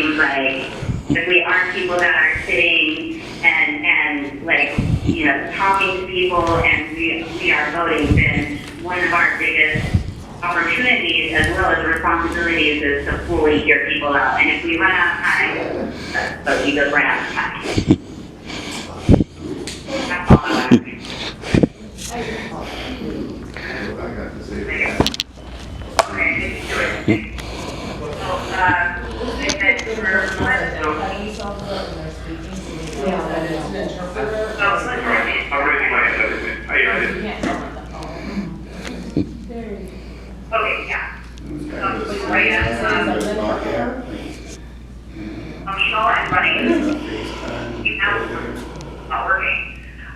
seems like if we aren't people that are sitting and like, you know, talking to people and we are voting, then one of our biggest opportunities as well as responsibilities is to fully hear people out. And if we run out of time, so we just run out of time. That's all I'm asking. Okay, yeah. Functional and running. Not working.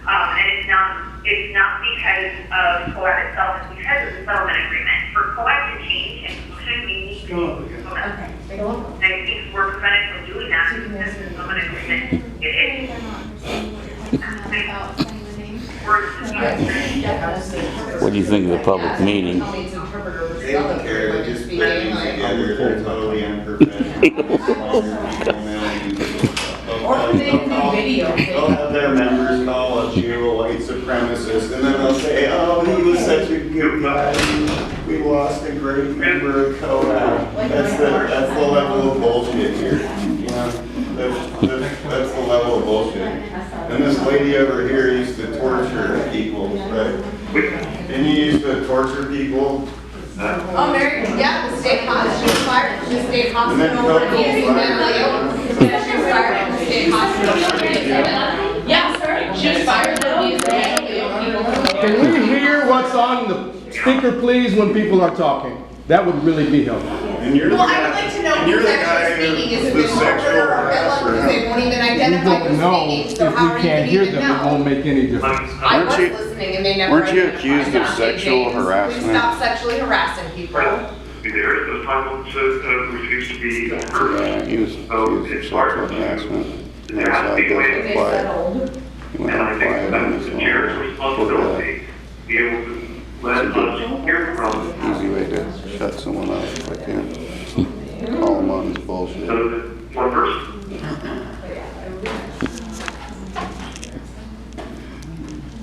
And it's not because of COAB itself, it's because of the settlement agreement. For COAB to change and function, we need to be settlement. And I think we're prevented from doing that because the settlement agreement What do you think of the public meeting? They don't care, they just put things together, they're totally unprofessional. They'll have their members call us you a white supremacist, and then they'll say, oh, he was such a good guy, we lost a great member of COAB. That's the level of bullshit here. You know, that's the level of bullshit. And this lady over here used to torture people, right? Didn't you used to torture people? Oh, Mary, yeah, the state hospital, she was fired from the state hospital for abusing mentally ill. Yeah, she was fired from the state hospital for abusing mentally ill. Yeah, sir, she was fired from abusing mentally ill people. Can we hear what's on the speaker, please, when people are talking? That would really be helpful. And you're Well, I would like to know who's actually speaking. Is it the interpreter or Philip? Because they won't even We identify don't who's know. speaking, so If how are we you can't gonna hear even them, it know? won't make any difference. I was listening and they never Weren't you identified. accused of Okay, sexual James, harassment? Please stop sexually harassing people. Be there at those times refused to be heard. Yeah, he was accused of sexual harassment. And There has that's to why be a way he to goes quiet. He went And I on think quiet on that's his the chair's own. responsibility, to be able to let us hear from Easy way to shut someone up if I can. Call him on his bullshit. one person.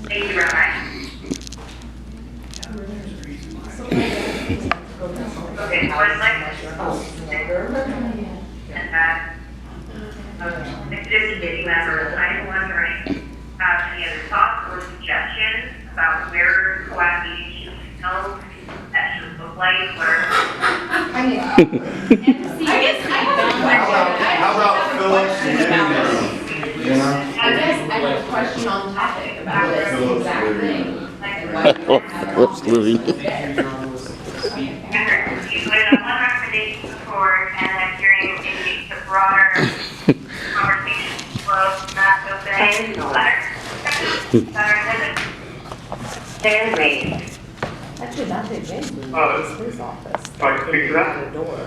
Thank you, Rabbi. Okay, so I'd like to and that executive committee members, I'm wondering, have any other thoughts or suggestions about where COAB meetings should be held, that should look like, where? I guess I have a question. How about Phillips living room? You know? I guess I have a question on topic about this exact thing. Phillips living. You put it on one recommendation before, and I'm hearing maybe the broader conversation flow, not go say in the letter. Stand raised. Actually, not that James was in his office. I can speak to that. The door.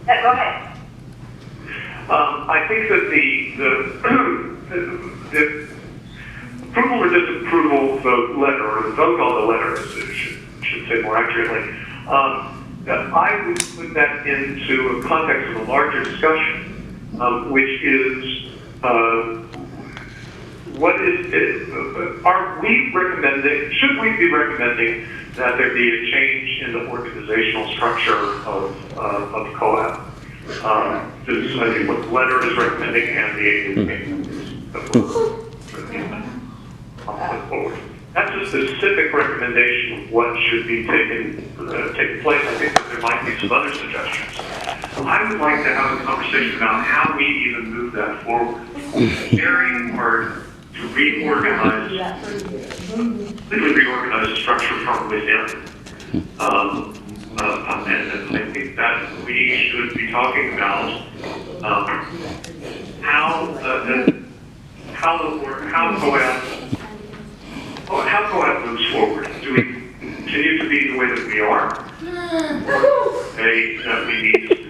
Yeah, go ahead. I think that the approval or disapproval vote letter, or the vote on the letter, should say more accurately, I would put that into a context of a larger discussion, which is what is it, are we recommending, should we be recommending that there be a change in the organizational structure of COAB? This is, I think, what the letter is recommending and the put forward. That's a specific recommendation of what should be taking place. I think that there might be some other suggestions. I would like to have a conversation about how we even move that forward. It's very hard to reorganize the structure from within. And I think that we should be talking about how COAB moves forward. Do we continue to be the way that we are? Or say that we need to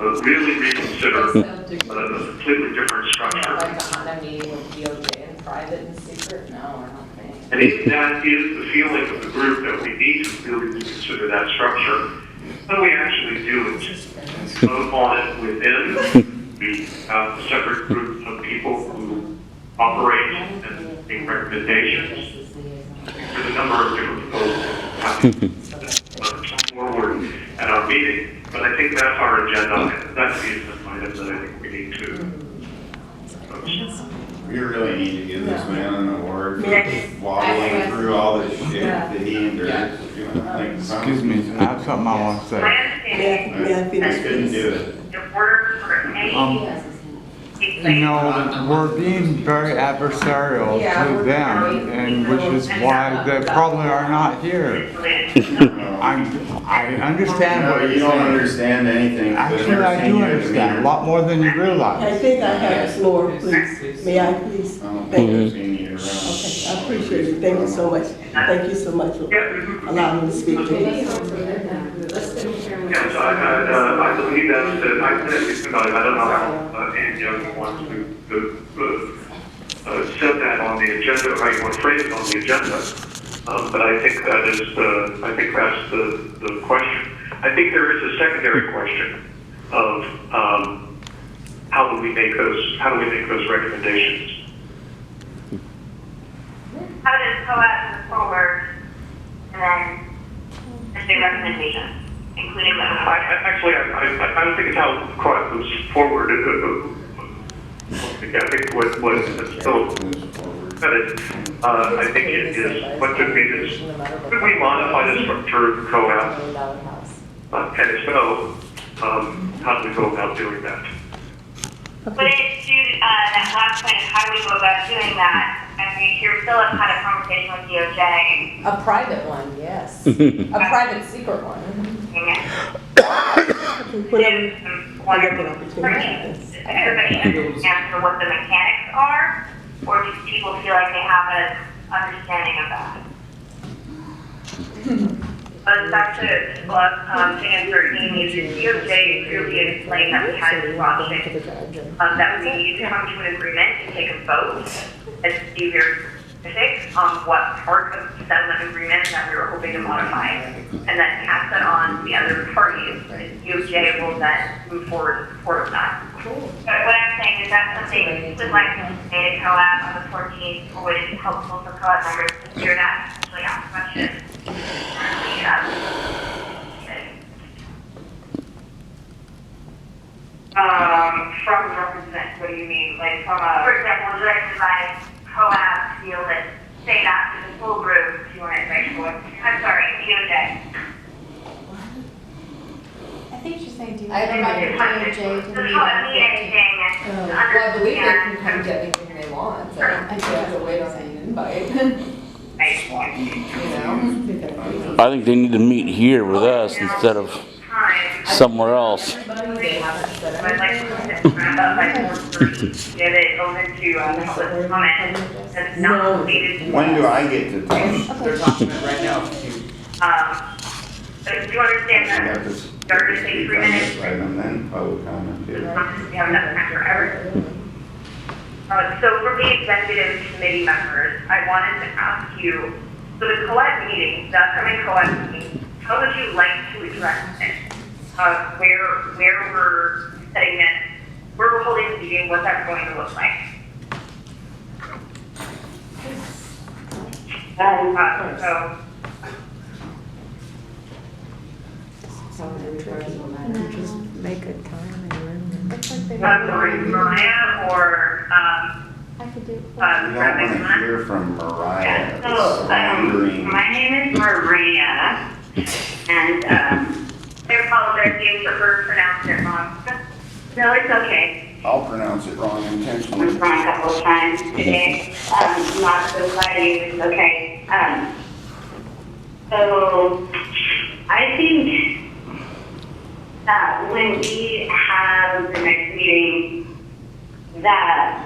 really reconsider a completely different structure? Like a Honda meeting with DOJ in private and secret? No, I don't think. And if that is the feeling of the group, that we need to really reconsider that structure, How do we actually do it? Vote on it within, we have a separate group of people who operate and make recommendations. There's a number of different proposals happening forward at our meeting, but I think that's our agenda. That's the item that I think we need to. We really need to give this man an award for waddling through all this shit that he endures. You know, like, Excuse me, I have something I want to say. My understanding I couldn't do it. in order for any, You know, we're being very adversarial to them, and which is why they probably are not here. I understand what You you're don't saying. understand anything. 'cause I've Actually, never I seen do you understand, a as lot more than you I realize. think I have the floor, please. May I please? I don't Thank think you. I've seen you around. Okay, I appreciate it. Thank you so much. Thank you so much for allowing me to speak to you. Yes, I believe I don't know how any of you want to set that on the agenda, how you want to phrase it on the agenda. But I think that is I think that's the question. I think there is a secondary question of how do we make those recommendations? how does COAB move forward and then the recommendation, including the. Actually, I don't think it's how COAB moves forward. I think what still I think it is, what could be this, could we modify the structure of COAB? And if so, how do we go about doing that? But it's to that last point of how do we go about doing that? I mean, here Philip had a conversation with DOJ. A private one, yes. A private secret one. Whenever I get the Does opportunity. everybody understand what the mechanics are, or do people feel like they have an understanding of that? But back to answer Amy's, DOJ clearly explained that we had this option, that we needed to come to an agreement and take a vote and be very specific on what part of the settlement agreement that we were hoping to modify, and then pass that on to the other parties, and DOJ will then move forward in support of that. But what I'm saying is that something you would like to say to COAB on the 14th, or would it be helpful for COAB members to hear that, actually ask questions? From represent, what do you mean? Like from a, for example, directed by COAB to be able to say that to the full group, if you want to invite forward. I'm sorry, DOJ. I think she's saying, do you I want think DOJ to The meet COAB on meeting 14th? thing, Well, I believe they can come get anything they want, so I don't think they have to wait on an invite, you know? I think they need to meet here with us instead of somewhere else. They haven't said I'd like anything. to wrap up by 4:30, get it open to public comment, that's not completed. When do I get to talk? They're talking right now. Do you understand We that? have to Start to take 3 minutes. Right, and then public comment too. We have enough time for everything. So for the executive committee members, I wanted to ask you, so the COAB meeting, the upcoming COAB meeting, how would you like to address it? Where we're setting it, where we're holding the meeting, what that's going to look like? So Just make a time and room. Mariah or, I could do. We don't want to hear from Mariah. So, It's wandering. my name is Maria, and, I apologize if I pronounced it wrong. No, it's okay. I'll pronounce it wrong I was intentionally. wrong a couple of times today. Not so glad it's okay. So, I think that when we have the next meeting, that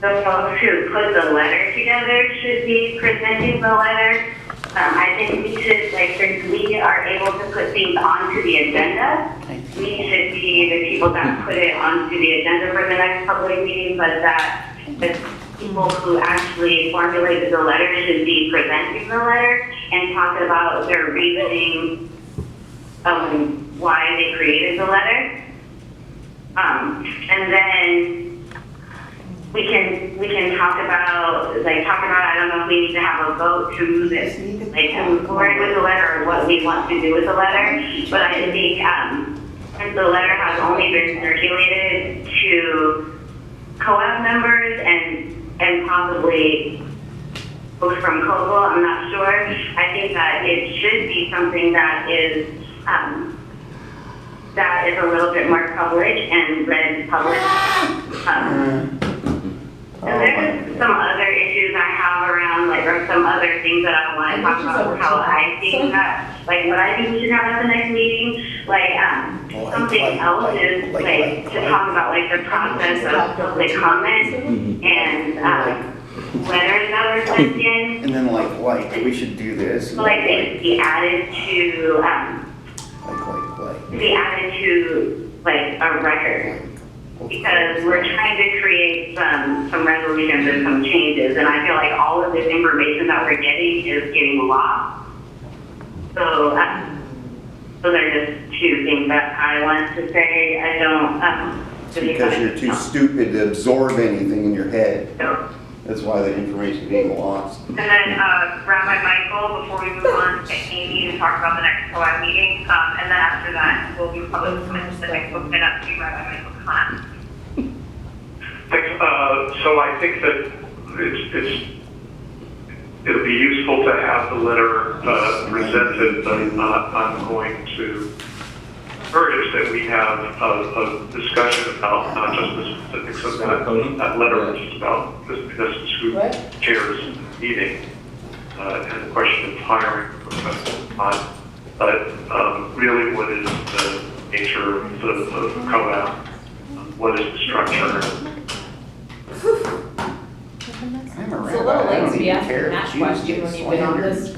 the folks who put the letter together should be presenting the letter. I think we should, like, since we are able to put things onto the agenda, we should be the people that put it onto the agenda for the next public meeting, but that the people who actually formulated the letter should be presenting the letter and talk about their reasoning why they created the letter. And then we can talk about, I don't know if we need to have a vote to move it, to move forward with the letter or what we want to do with the letter. But I think, since the letter has only been circulated to COAB members and possibly folks from COAB, I'm not sure. I think that it should be something that is a little bit more public and read in public. And there's some other issues I have around, or some other things that I want to talk about, how I think that, what I think we should have at the next meeting. Something else is, to talk about, the process of public comment and, letters that were sent in. And then we should do this. They be added to, a record. Because we're trying to create some resolutions and some changes, and I feel like all of this information that we're getting is getting lost. So, those are just two things that I wanted to say. I don't, Because you're too stupid to absorb anything in your head. So, That's why the information being lost. and then, Rabbi Michael, before we move on to Amy to talk about the next COAB meeting, and then after that, we'll be public comments, the next book then up to Rabbi Michael Khan. Thanks. So I think that it'll be useful to have the letter presented, but I'm going to urge that we have a discussion about not just the specifics of that letter, which is about this who chairs the meeting, and the question of hiring but really what is the nature of the COAB, what is the structure. It's a little late to be asking that question when you've been on this